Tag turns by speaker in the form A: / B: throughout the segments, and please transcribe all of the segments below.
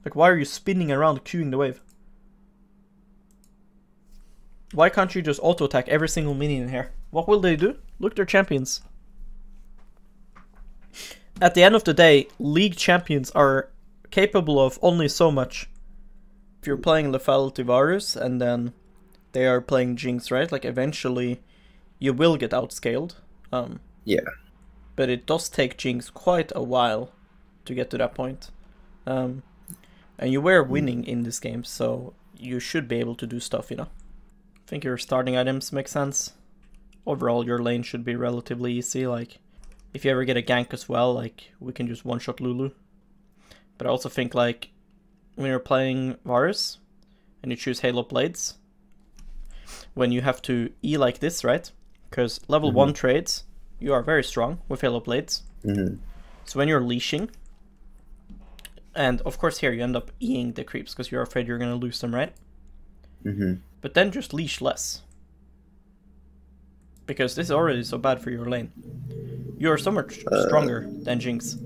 A: Like, why are you spinning around queuing the wave? Why can't you just auto-attack every single minion in here? What will they do? Look, they're champions. At the end of the day, league champions are capable of only so much. If you're playing lethality Varus and then they are playing Jinx, right? Like, eventually you will get outscaled.
B: Yeah.
A: But it does take Jinx quite a while to get to that point. And you were winning in this game, so you should be able to do stuff, you know? I think your starting items make sense. Overall, your lane should be relatively easy. Like, if you ever get a gank as well, like, we can just one-shot Lulu. But I also think, like, when you're playing Varus, and you choose Halo Blades, when you have to E like this, right? Because level 1 trades, you are very strong with Halo Blades. So when you're leashing, and of course here you end up E-ing the creeps because you're afraid you're going to lose them, right? But then just leash less. Because this is already so bad for your lane. You're so much stronger than Jinx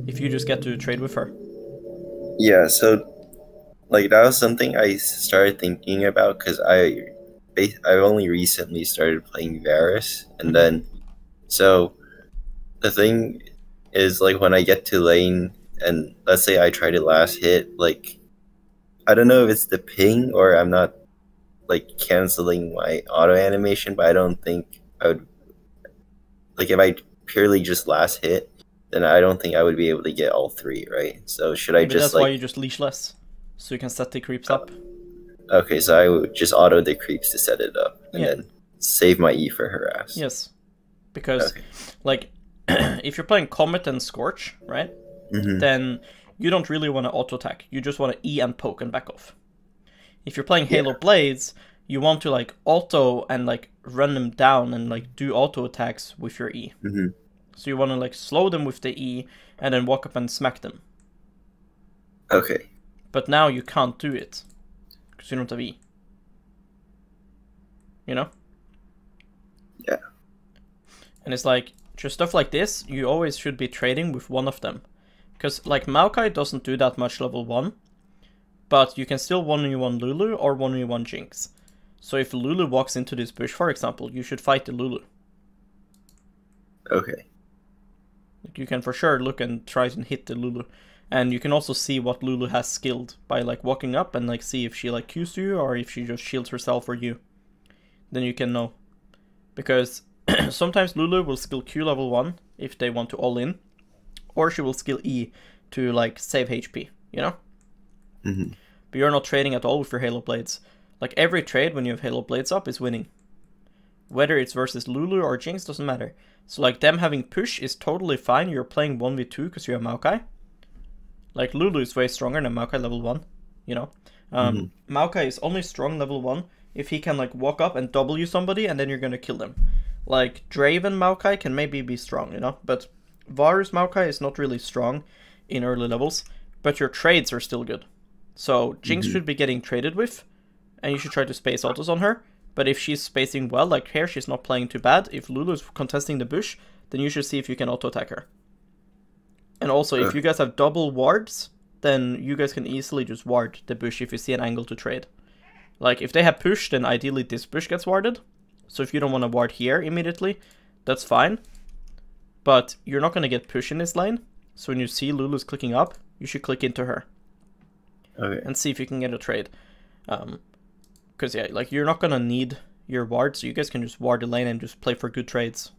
A: if you just get to trade with her.
B: Yeah, so like that was something I started thinking about because I only recently started playing Varus, and then so the thing is, like, when I get to lane and let's say I tried it last hit, like, I don't know if it's the ping or I'm not like canceling my auto animation, but I don't think I would, like, if I purely just last hit, then I don't think I would be able to get all 3, right? So should I just
A: that's why you just leash less, so you can set the creeps up.
B: Okay, so I would just auto the creeps to set it up, and then save my E for harass.
A: Yes, because like if you're playing Comet and Scorch, right? Then you don't really want to auto attack. You just want to E and poke and back off. If you're playing Halo Blades, you want to like auto and like run them down and like do auto attacks with your E. So you want to like slow them with the E and then walk up and smack them.
B: Okay.
A: But now you can't do it because you don't have E. You know?
B: Yeah.
A: And it's like, just stuff like this, you always should be trading with one of them. Because like Maokai doesn't do that much level 1. But you can still 1v1 Lulu or 1v1 Jinx. So if Lulu walks into this bush, for example, you should fight the Lulu.
B: Okay.
A: Like, you can for sure look and try to hit the Lulu. And you can also see what Lulu has skilled by like walking up and like see if she like Qs you or if she just shields herself or you. Then you can know. Because sometimes Lulu will skill Q level 1 if they want to all in. Or she will skill E to like save HP, you know? But you're not trading at all with your Halo Blades. Like every trade when you have Halo Blades up is winning. Whether it's versus Lulu or Jinx doesn't matter. So like them having push is totally fine. You're playing 1v2 because you have Maokai. Like Lulu is way stronger than Maokai level 1, you know? Maokai is only strong level 1 if he can like walk up and W somebody and then you're gonna kill them. Like Draven Maokai can maybe be strong, you know? But Varus Maokai is not really strong in early levels, but your trades are still good. So Jinx should be getting traded with, and you should try to space autos on her. But if she's spacing well, like here, she's not playing too bad. If Lulu is contesting the bush, then you should see if you can auto-attack her. And also, if you guys have double wards, then you guys can easily just ward the bush if you see an angle to trade. Like, if they have push, then ideally this bush gets warded. So if you don't want to ward here immediately, that's fine. But you're not going to get push in this lane. So when you see Lulu's clicking up, you should click into her.
B: Okay.
A: And see if you can get a trade. Because, yeah, like, you're not going to need your ward, so you guys can just ward the lane and just play for good trades.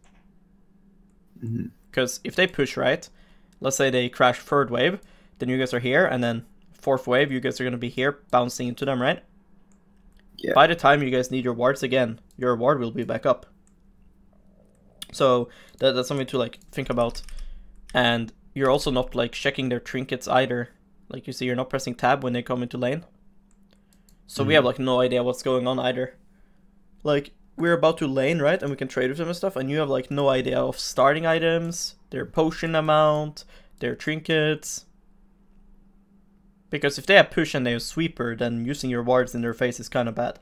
A: Because if they push, right, let's say they crash 3rd wave, then you guys are here, and then 4th wave, you guys are going to be here, bouncing into them, right? Yeah. By the time you guys need your wards again, your ward will be back up. So, that's something to, like, think about. And you're also not, like, checking their trinkets either. Like, you see, you're not pressing tab when they come into lane. So we have, like, no idea what's going on either. Like, we're about to lane, right? And we can trade with them and stuff. And you have, like, no idea of starting items, their potion amount, their trinkets. Because if they have push and they have sweeper, then using your wards in their face is kind of bad.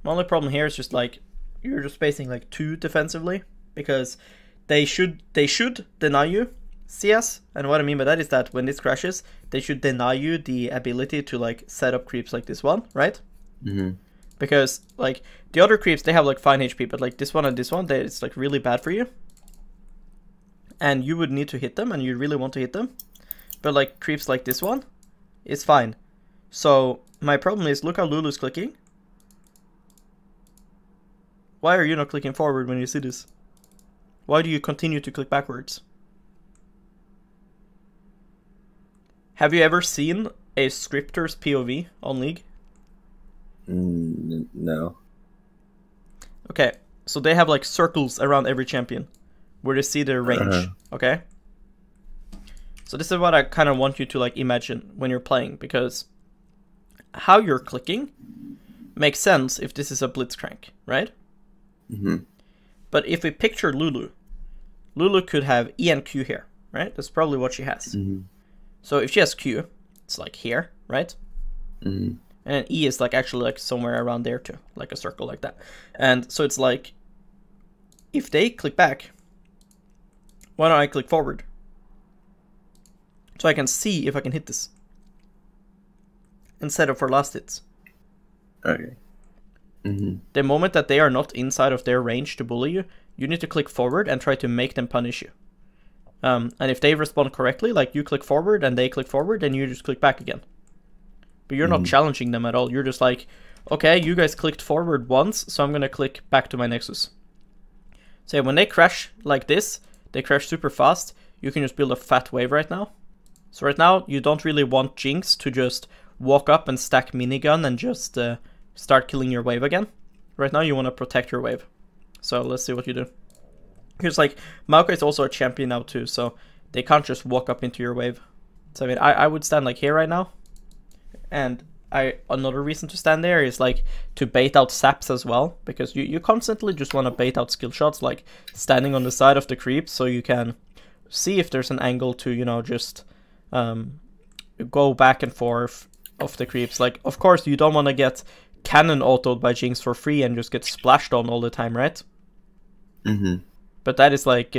A: My only problem here is just, like, you're just spacing, like, 2 defensively. Because they should deny you CS, and what I mean by that is that when this crashes, they should deny you the ability to like set up creeps like this one, right? Because like the other creeps, they have like fine HP, but like this one and this one, it's like really bad for you. And you would need to hit them, and you really want to hit them. But like creeps like this one, it's fine. So my problem is, look how Lulu's clicking. Why are you not clicking forward when you see this? Why do you continue to click backwards? Have you ever seen a scripter's POV on League?
B: No.
A: Okay, so they have like circles around every champion where they see their range, okay? So this is what I kind of want you to like imagine when you're playing, because how you're clicking makes sense if this is a blitzcrank, right? But if we picture Lulu, Lulu could have E and Q here, right? That's probably what she has. So if she has Q, it's like here, right? And then E is like actually like somewhere around there too, like a circle like that. And so it's like, if they click back, why don't I click forward? So I can see if I can hit this. Instead of for last hits.
B: Okay.
A: The moment that they are not inside of their range to bully you, you need to click forward and try to make them punish you. And if they respond correctly, like you click forward and they click forward, then you just click back again. But you're not challenging them at all. You're just like, okay, you guys clicked forward once, so I'm going to click back to my Nexus. So when they crash like this, they crash super fast, you can just build a fat wave right now. So right now, you don't really want Jinx to just walk up and stack minigun and just start killing your wave again. Right now, you want to protect your wave. So let's see what you do. Here's like, Maokai is also a champion now too, so they can't just walk up into your wave. So I mean, I would stand like here right now. And another reason to stand there is like to bait out saps as well, because you constantly just want to bait out skill shots, like standing on the side of the creep so you can see if there's an angle to, you know, just go back and forth of the creeps. Like, of course, you don't want to get cannon autoed by Jinx for free and just get splashed on all the time, right? But that is like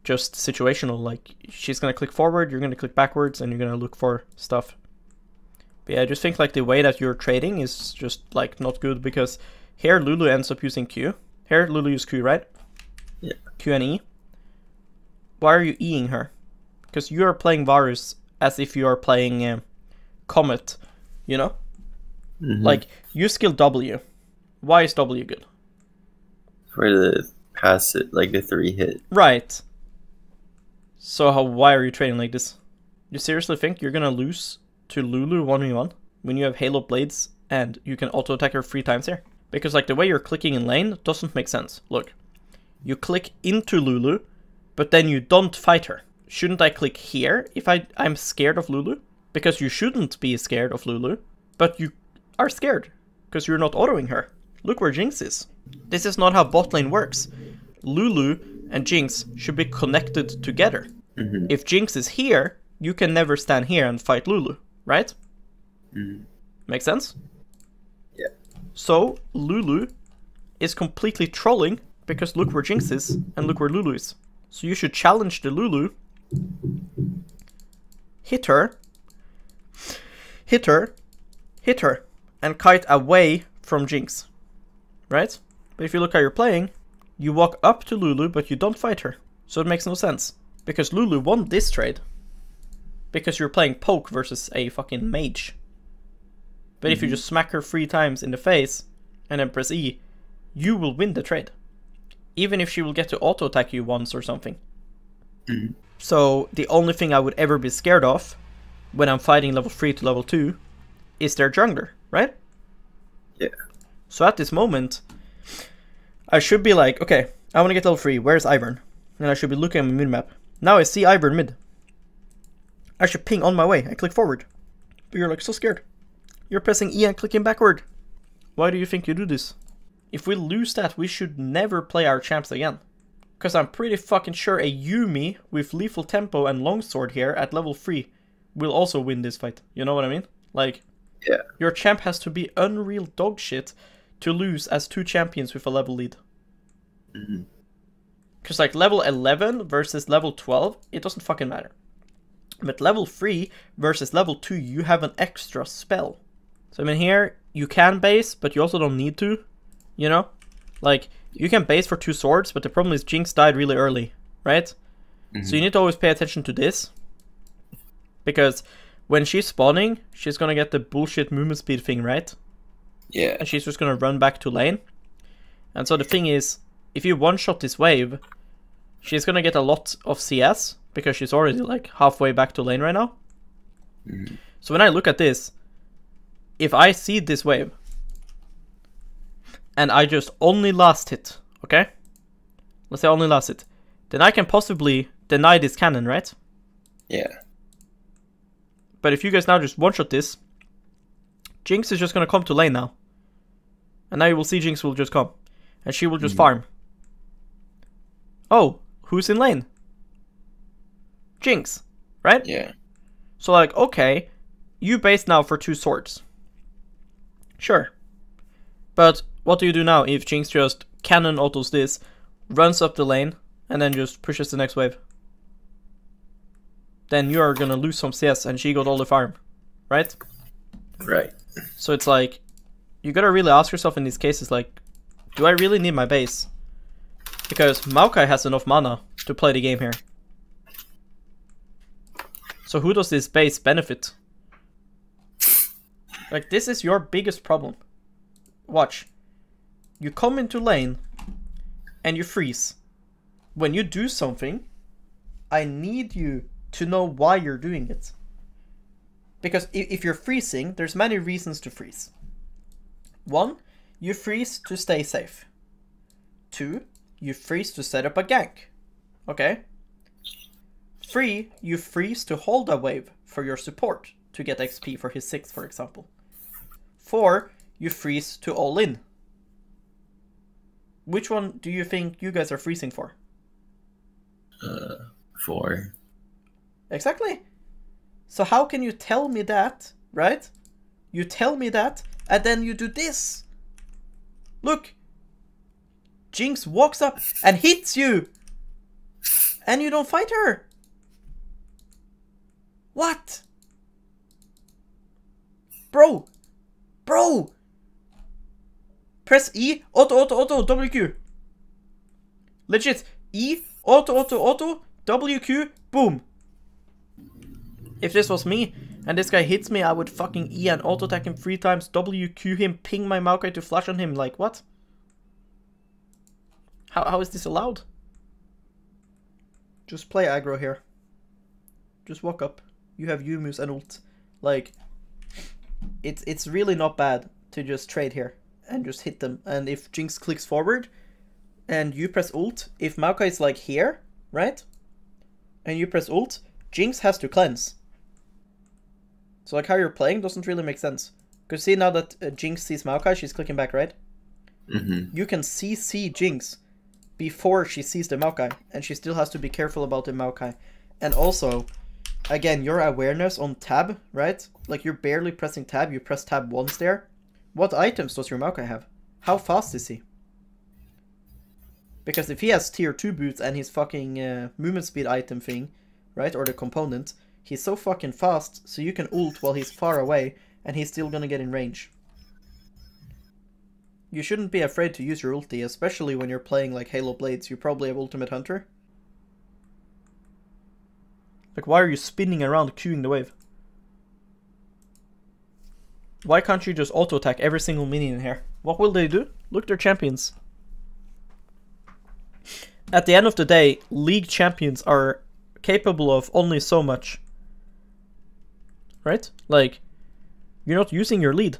A: just situational. Like, she's gonna click forward, you're gonna click backwards, and you're gonna look for stuff. But yeah, I just think like the way that you're trading is just like not good, because here Lulu ends up using Q. Here Lulu uses Q, right?
B: Yeah.
A: Q and E. Why are you Eing her? Because you are playing Varus as if you are playing Comet, you know? Like, you skill W. Why is W good?
B: For the pass it, like the 3-hit.
A: Right. So why are you trading like this? You seriously think you're gonna lose to Lulu 1v1 when you have Halo Blades and you can auto-attack her 3 times here? Because like the way you're clicking in lane doesn't make sense. Look, you click into Lulu, but then you don't fight her. Shouldn't I click here if I'm scared of Lulu? Because you shouldn't be scared of Lulu, but you are scared because you're not autoing her. Look where Jinx is. This is not how bot lane works. Lulu and Jinx should be connected together. If Jinx is here, you can never stand here and fight Lulu, right? Make sense?
B: Yeah.
A: So Lulu is completely trolling because look where Jinx is and look where Lulu is. So you should challenge the Lulu, hit her, and kite away from Jinx, right? But if you look how you're playing, you walk up to Lulu, but you don't fight her. So it makes no sense. Because Lulu won this trade. Because you're playing poke versus a fucking mage. But if you just smack her 3 times in the face, and then press E, you will win the trade. Even if she will get to auto-attack you once or something. So the only thing I would ever be scared of when I'm fighting level 3 to level 2 is their jungler, right?
B: Yeah.
A: So at this moment, I should be like, okay, I want to get level 3, where's Ivern? And I should be looking at my mid-map. Now I see Ivern mid. I should ping on my way and click forward. But you're like so scared. You're pressing E and clicking backward. Why do you think you do this? If we lose that, we should never play our champs again. Because I'm pretty fucking sure a Yuumi with lethal tempo and longsword here at level 3 will also win this fight. You know what I mean? Like,
B: yeah.
A: Your champ has to be unreal dog shit to lose as 2 champions with a level lead. Because like level 11 versus level 12, it doesn't fucking matter. But level 3 versus level 2, you have an extra spell. So I mean here, you can base, but you also don't need to, you know? Like, you can base for 2 swords, but the problem is Jinx died really early, right? So you need to always pay attention to this. Because when she's spawning, she's gonna get the bullshit movement speed thing, right?
B: Yeah.
A: And she's just gonna run back to lane. And so the thing is, if you one-shot this wave, she's gonna get a lot of CS, because she's already like halfway back to lane right now. So when I look at this, if I see this wave, and I just only last hit, okay? Let's say only last hit. Then I can possibly deny this cannon, right?
B: Yeah.
A: But if you guys now just one-shot this, Jinx is just gonna come to lane now. And now you will see Jinx will just come. And she will just farm. Oh, who's in lane? Jinx, right?
B: Yeah.
A: So like, okay, you base now for 2 swords. Sure. But what do you do now if Jinx just cannon autos this, runs up the lane, and then just pushes the next wave? Then you are gonna lose some CS and she got all the farm, right?
B: Right.
A: So it's like, you gotta really ask yourself in these cases, like, do I really need my base? Because Maokai has enough mana to play the game here. So who does this base benefit? Like, this is your biggest problem. Watch. You come into lane and you freeze. When you do something, I need you to know why you're doing it. Because if you're freezing, there's many reasons to freeze. 1, you freeze to stay safe. 2, you freeze to set up a gank. Okay? 3, you freeze to hold a wave for your support to get XP for his 6th, for example. 4, you freeze to all in. Which one do you think you guys are freezing for?
B: 4.
A: Exactly. So how can you tell me that, right? You tell me that, and then you do this. Look. Jinx walks up and hits you. And you don't fight her. What? Bro. Bro. Press E, auto, WQ. Legit. E, auto, WQ, boom. If this was me, and this guy hits me, I would fucking E and auto attack him 3 times, WQ him, ping my Maokai to flash on him, like what? How is this allowed? Just play aggro here. Just walk up. You have Yumu's and ult. Like, it's really not bad to just trade here and just hit them. And if Jinx clicks forward and you press ult, if Maokai is like here, right? And you press ult, Jinx has to cleanse. So like how you're playing doesn't really make sense. Because see now that Jinx sees Maokai, she's clicking back, right? You can CC Jinx before she sees the Maokai. And she still has to be careful about the Maokai. And also, again, your awareness on tab, right? Like you're barely pressing tab, you press tab once there. What items does your Maokai have? How fast is he? Because if he has tier 2 boots and his fucking movement speed item thing, right, or the component, he's so fucking fast, so you can ult while he's far away, and he's still gonna get in range. You shouldn't be afraid to use your ulti, especially when you're playing like Halo Blades. You probably have Ultimate Hunter. Like, why are you spinning around queuing the wave? Why can't you just auto-attack every single minion in here? What will they do? Look, they're champions. At the end of the day, league champions are capable of only so much. Right? Like, you're not using your lead.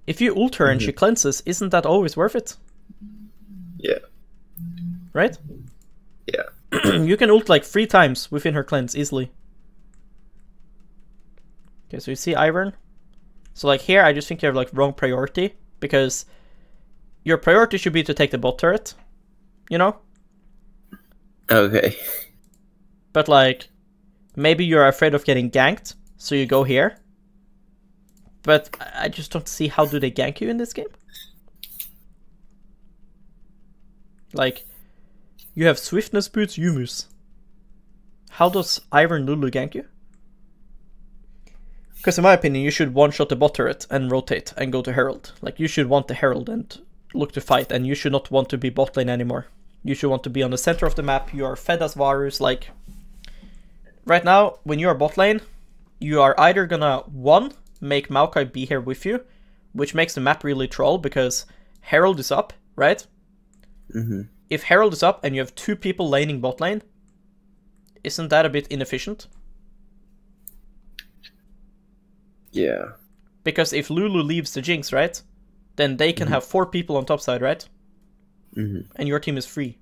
A: If you ult her and she cleanses, isn't that always worth it?
B: Yeah.
A: Right?
B: Yeah.
A: You can ult like 3 times within her cleanse easily. Okay, so you see Ivern? So like here, I just think you have like wrong priority. Because your priority should be to take the bot turret. You know?
B: Okay.
A: But like, maybe you're afraid of getting ganked, so you go here. But I just don't see how do they gank you in this game. Like, You have Swiftness Boots Yumus. How does Iron Lulu gank you? Because in my opinion, you should one-shot the bot turret and rotate and go to Herald. Like, you should want the Herald and look to fight, and you should not want to be bot lane anymore. You should want to be on the center of the map. You are fed as Varus. Like, right now, when you are bot lane, you are either gonna, one, make Maokai be here with you, which makes the map really troll, because Herald is up, right?
B: Mm-hmm.
A: If Herald is up and you have 2 people laning bot lane, isn't that a bit inefficient?
B: Yeah.
A: Because if Lulu leaves the Jinx, right, then they can have 4 people on top side, right? And your team is free.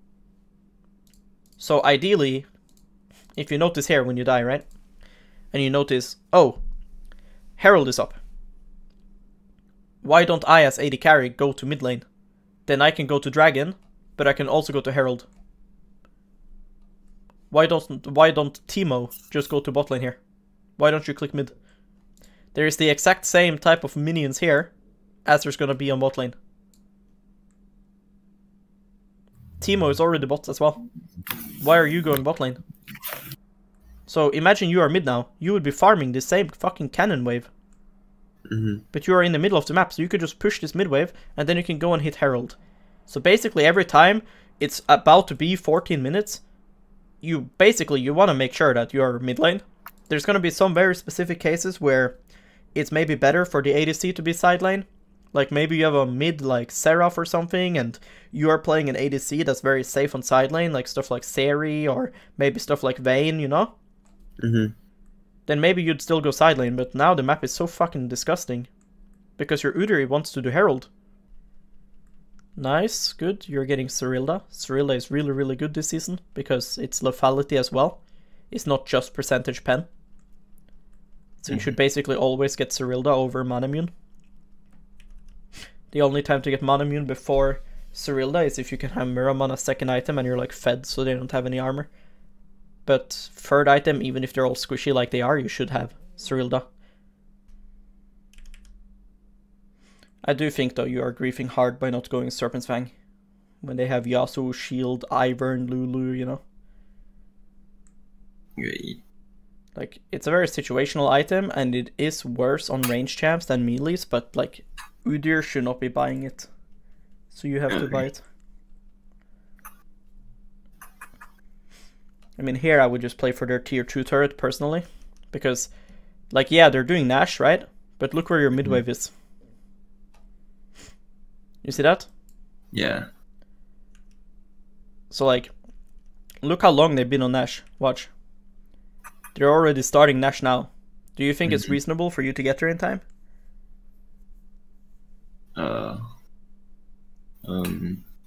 A: So ideally, if you notice here when you die, right, and you notice, oh, Herald is up. Why don't I, as AD carry, go to mid lane? Then I can go to Dragon, but I can also go to Herald. Why don't Teemo just go to bot lane here? Why don't you click mid? There is the exact same type of minions here as there's gonna be on bot lane. Teemo is already bot as well. Why are you going bot lane? So imagine you are mid now. You would be farming the same fucking cannon wave. But you are in the middle of the map, so you could just push this mid wave and then you can go and hit Herald. So basically every time it's about to be 14 minutes, you want to make sure that you are mid lane. There's going to be some very specific cases where it's maybe better for the ADC to be side lane. Like maybe you have a mid like Seraph or something and you are playing an ADC that's very safe on side lane, like stuff like Seri or maybe stuff like Vayne, you know? Then maybe you'd still go side lane, but now the map is so fucking disgusting. Because your Udiri wants to do Herald. Nice, good, you're getting Cyrilda. Cyrilda is really, really good this season, because it's lethality as well. It's not just percentage pen. So you should basically always get Cyrilda over Manamune. The only time to get Manamune before Cyrilda is if you can have Miraman as second item and you're like fed so they don't have any armor. But third item, even if they're all squishy like they are, you should have Cyrilda. I do think though you are griefing hard by not going Serpent's Fang. When they have Yasuo, Shield, Ivern, Lulu, you know. Like, it's a very situational item and it is worse on range champs than melees, but like, Udyr should not be buying it. So you have to buy it. I mean, here I would just play for their tier 2 turret, personally. Because, like, yeah, they're doing Nash, right? But look where your midwave is. You see that?
B: Yeah.
A: So, like, look how long they've been on Nash. Watch. They're already starting Nash now. Do you think it's reasonable for you to get there in time?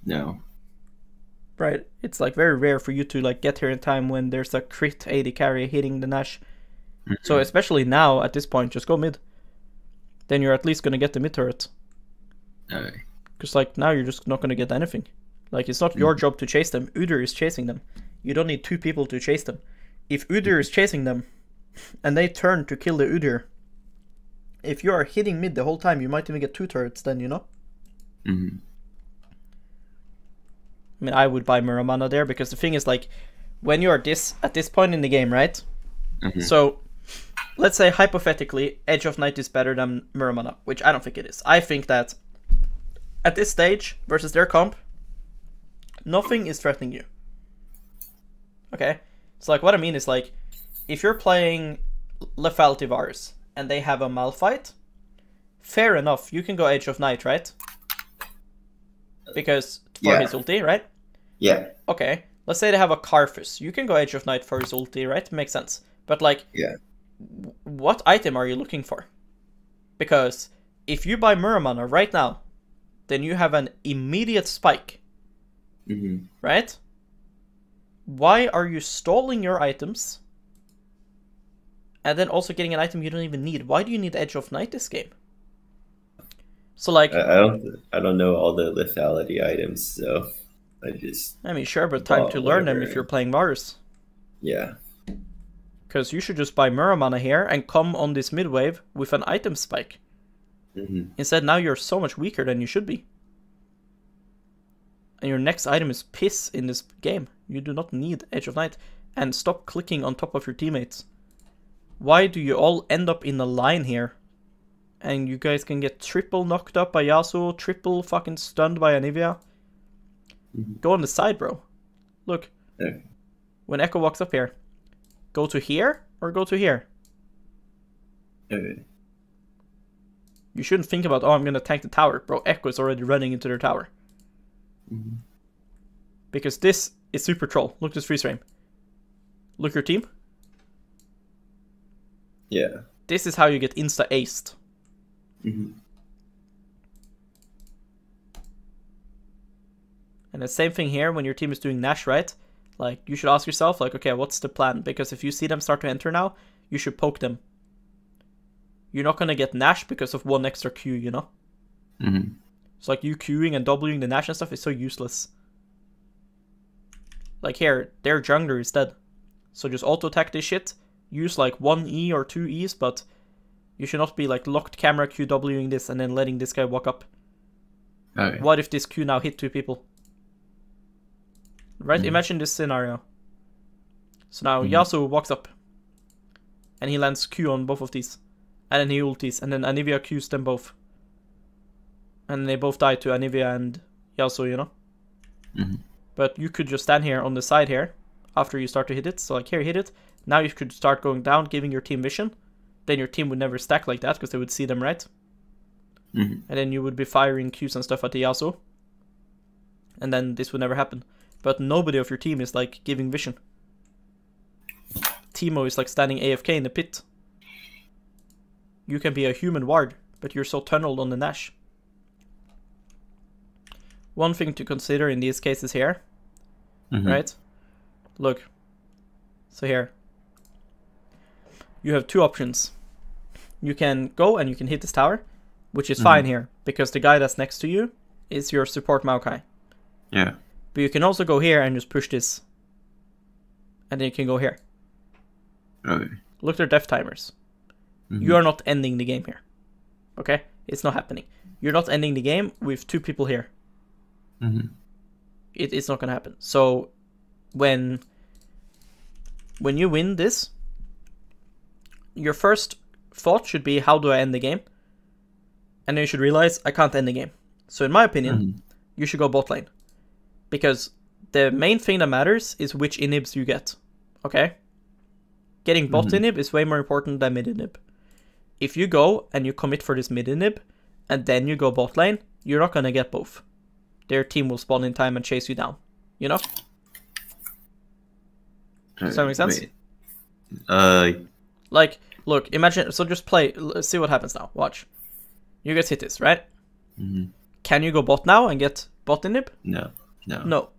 B: No.
A: Right, it's like very rare for you to like get here in time when there's a crit AD carry hitting the Nash. So especially now at this point, just go mid. Then you're at least gonna get the mid turret.
B: Okay.
A: Because like now you're just not gonna get anything. Like it's not your job to chase them. Udyr is chasing them. You don't need 2 people to chase them. If Udyr is chasing them and they turn to kill the Udyr, if you are hitting mid the whole time, you might even get 2 turrets then, you know? I mean, I would buy Muramana there, because the thing is, like, when you are at this point in the game, right? So, let's say, hypothetically, Edge of Night is better than Muramana, which I don't think it is. I think that, at this stage, versus their comp, nothing is threatening you. Okay? So, like, what I mean is, like, if you're playing Lethality Varus, and they have a Malphite, fair enough, you can go Edge of Night, right? Because, for his ulti, right?
B: Yeah.
A: Okay, let's say they have a Karthus. You can go Edge of Night for his ulti, right? Makes sense. But like, what item are you looking for? Because if you buy Muramana right now, then you have an immediate spike. Right? Why are you stalling your items? And then also getting an item you don't even need. Why do you need Edge of Night this game? So like,
B: I don't know all the lethality items, so I
A: mean, sure, but time to learn them if you're playing Varus.
B: Yeah.
A: Because you should just buy Muramana here and come on this mid wave with an item spike. Instead, now you're so much weaker than you should be. And your next item is piss in this game. You do not need Edge of Night. And stop clicking on top of your teammates. Why do you all end up in a line here? And you guys can get triple knocked up by Yasuo, triple fucking stunned by Anivia. Go on the side, bro. Look.
B: Okay.
A: When Echo walks up here, go to here or go to here?
B: Okay.
A: You shouldn't think about, oh, I'm gonna tank the tower. Bro, Echo is already running into their tower. Because this is super troll. Look this freeze frame. Look your team.
B: Yeah.
A: This is how you get insta-aced. And the same thing here when your team is doing Nash, right? Like, you should ask yourself, like, okay, what's the plan? Because if you see them start to enter now, you should poke them. You're not gonna get Nash because of one extra Q, you know? It's like you queuing and Wing the Nash and stuff is so useless. Like here, their jungler is dead. So just auto-attack this shit. Use like 1 E or 2 E's, but you should not be like locked camera QWing this and then letting this guy walk up.
B: Okay.
A: What if this Q now hit 2 people? Right? Imagine this scenario. So now Yasuo walks up. And he lands Q on both of these. And then he ultis. And then Anivia Qs them both. And they both die to Anivia and Yasuo, you know? But you could just stand here on the side here. After you start to hit it. So like here, hit it. Now you could start going down, giving your team vision. Then your team would never stack like that. Because they would see them, right? And then you would be firing Qs and stuff at the Yasuo. And then this would never happen. But nobody of your team is like giving vision. Teemo is like standing AFK in the pit. You can be a human ward, but you're so tunneled on the Nash. One thing to consider in these cases here, right? Look. So here. You have 2 options. You can go and you can hit this tower, which is fine here, because the guy that's next to you is your support Maokai.
B: Yeah.
A: But you can also go here and just push this. And then you can go here.
B: Okay.
A: Look at their death timers. You are not ending the game here. Okay? It's not happening. You're not ending the game with 2 people here. It's not gonna happen. So when you win this, your first thought should be, how do I end the game? And then you should realize, I can't end the game. So in my opinion, you should go bot lane. Because the main thing that matters is which inhibs you get. Okay? Getting bot inhib is way more important than mid inhib. If you go and you commit for this mid inhib, and then you go bot lane, you're not gonna get both. Their team will spawn in time and chase you down. You know? Does that make sense? Like, look, imagine, so just play, let's see what happens now. Watch. You guys hit this, right? Can you go bot now and get bot inhib?
B: No.
A: No.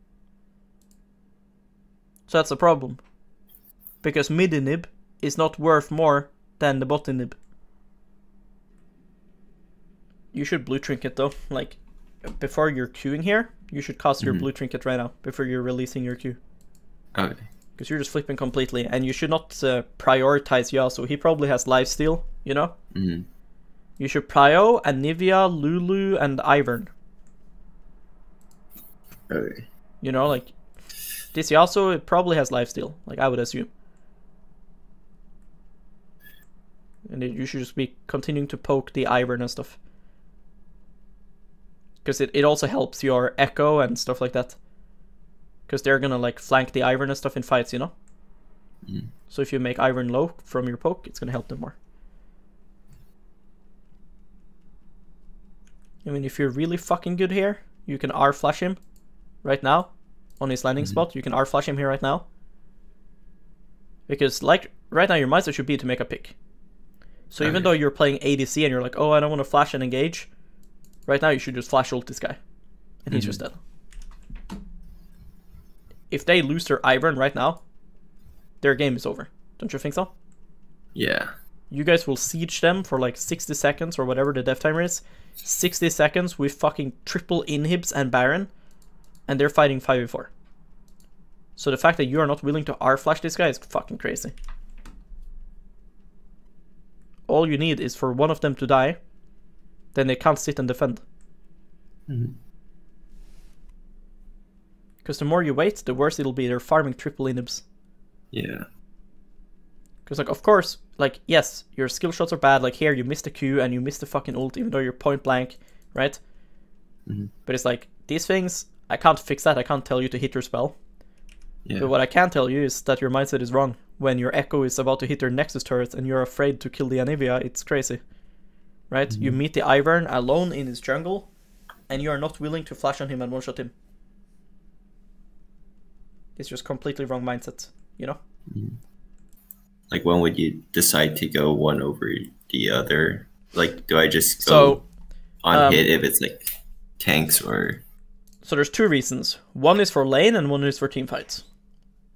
A: So that's a problem. Because mid inhib is not worth more than the bot inhib. You should blue trinket though. Like, before you're queuing here, you should cast your blue trinket right now. Before you're releasing your queue.
B: Okay.
A: Because you're just flipping completely. And you should not prioritize Yasuo. He probably has lifesteal, you know? You should prio Anivia, Lulu, and Ivern.
B: Okay.
A: You know, like, this Yasuo, it probably has lifesteal. Like, I would assume. And you should just be continuing to poke the Ivern and stuff. Because it also helps your Echo and stuff like that. Because they're gonna like flank the Ivern and stuff in fights, you know? So if you make Ivern low from your poke, it's gonna help them more. I mean, if you're really fucking good here, you can R-flash him right now on his landing spot. You can R-flash him here right now. Because like right now your mindset should be to make a pick. So even though you're playing ADC and you're like, oh, I don't want to flash and engage, right now you should just flash ult this guy. And he's just dead. If they lose their Ivern right now, their game is over. Don't you think so?
B: Yeah.
A: You guys will siege them for like 60 seconds or whatever the death timer is. 60 seconds with fucking triple inhibs and Baron. And they're fighting 5v4. So the fact that you are not willing to R-flash this guy is fucking crazy. All you need is for one of them to die. Then they can't sit and defend. Because the more you wait, the worse it'll be. They're farming triple inhibs.
B: Yeah.
A: Because, like, of course, like, yes, your skill shots are bad. Like, here, you missed the Q and you missed the fucking ult, even though you're point blank, right? But it's like, these things, I can't fix that. I can't tell you to hit your spell.
B: Yeah.
A: But what I can tell you is that your mindset is wrong. When your Echo is about to hit your Nexus turret and you're afraid to kill the Anivia, it's crazy. Right? You meet the Ivern alone in his jungle, and you are not willing to flash on him and one-shot him. It's just completely wrong mindset, you know?
B: Like, when would you decide to go one over the other? Like, do I just go on hit if it's like tanks or...
A: So there's two reasons. One is for lane and one is for team fights.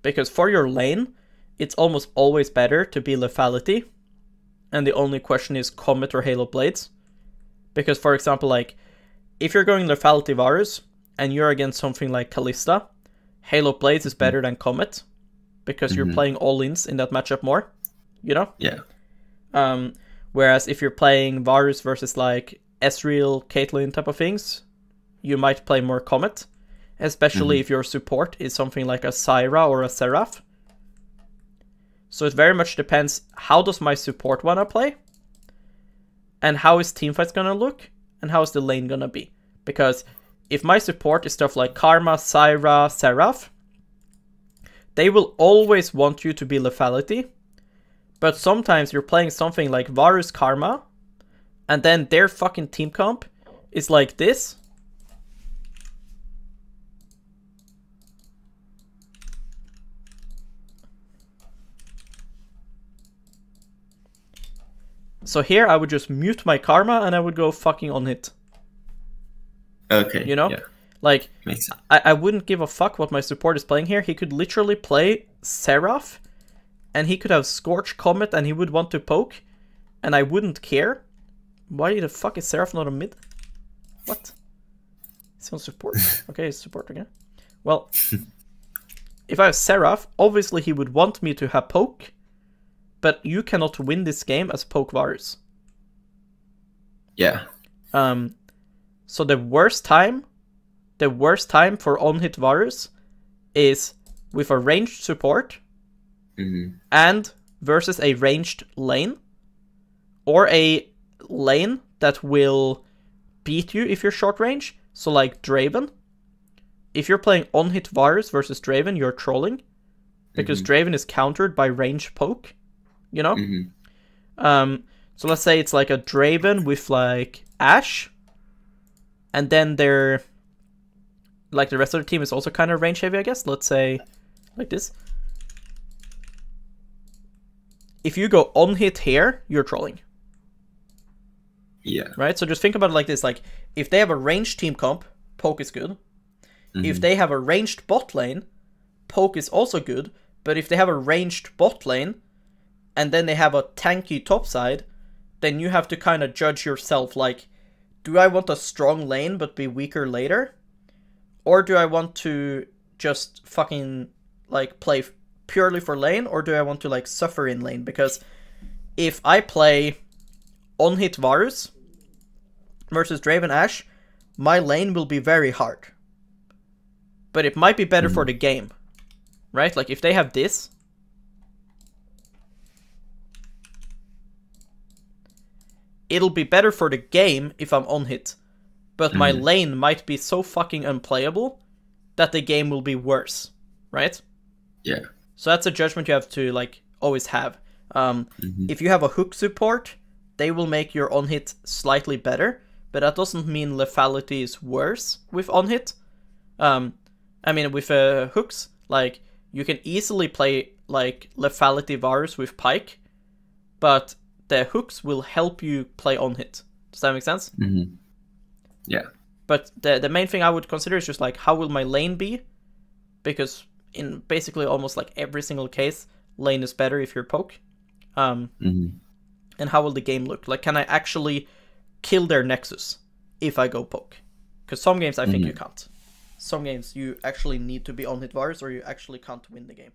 A: Because for your lane, it's almost always better to be lethality. And the only question is Comet or Halo Blades. Because, for example, like, if you're going lethality Varus and you're against something like Kalista, Halo Blades is better than Comet. Because you're playing all-ins in that matchup more, you know?
B: Yeah.
A: Whereas if you're playing Varus versus, like, Ezreal, Caitlyn type of things, you might play more Comet. Especially if your support is something like a Syra or a Seraph. So it very much depends, how does my support want to play? And how is teamfights going to look? And how is the lane going to be? Because if my support is stuff like Karma, Syra, Seraph, they will always want you to be lethality. But sometimes you're playing something like Varus Karma, and then their fucking team comp is like this. So here I would just mute my Karma and I would go fucking on hit.
B: Okay.
A: You know?
B: Yeah.
A: Like,
B: Makes sense.
A: I wouldn't give a fuck what my support is playing here. He could literally play Seraph and he could have Scorch Comet and he would want to poke and I wouldn't care. Why the fuck is Seraph not a mid? What? He's on support. Okay, he's support again. Well, if I have Seraph, obviously he would want me to have poke. But you cannot win this game as poke Varus.
B: Yeah.
A: So the worst time for on-hit Varus is with a ranged support and versus a ranged lane. Or a lane that will beat you if you're short range. So like Draven. If you're playing on-hit Varus versus Draven, you're trolling. Because Draven is countered by range poke. You know? So let's say it's like a Draven with like Ashe. And then they're like the rest of the team is also kind of range heavy, I guess. Let's say like this. If you go on hit here, you're trolling.
B: Yeah.
A: Right? So just think about it like this. Like if they have a ranged team comp, poke is good. If they have a ranged bot lane, poke is also good. But if they have a ranged bot lane, and then they have a tanky top side, then you have to kind of judge yourself, like, do I want a strong lane but be weaker later? Or do I want to just fucking, like, play purely for lane, or do I want to, like, suffer in lane? Because if I play on-hit Varus versus Draven Ashe, my lane will be very hard. But it might be better for the game, right? Like, if they have this... It'll be better for the game if I'm on hit. But my lane might be so fucking unplayable that the game will be worse. Right?
B: Yeah.
A: So that's a judgment you have to, like, always have. If you have a hook support, they will make your on hit slightly better. But that doesn't mean lethality is worse with on hit. I mean, with hooks, like, you can easily play, like, lethality Varus with Pike. But... the hooks will help you play on hit. Does that make sense?
B: Yeah.
A: But the main thing I would consider is just like, how will my lane be? Because in basically almost like every single case, lane is better if you're poke. And how will the game look? Like, can I actually kill their Nexus if I go poke? Because some games I think you can't. Some games you actually need to be on hit Varus or you actually can't win the game.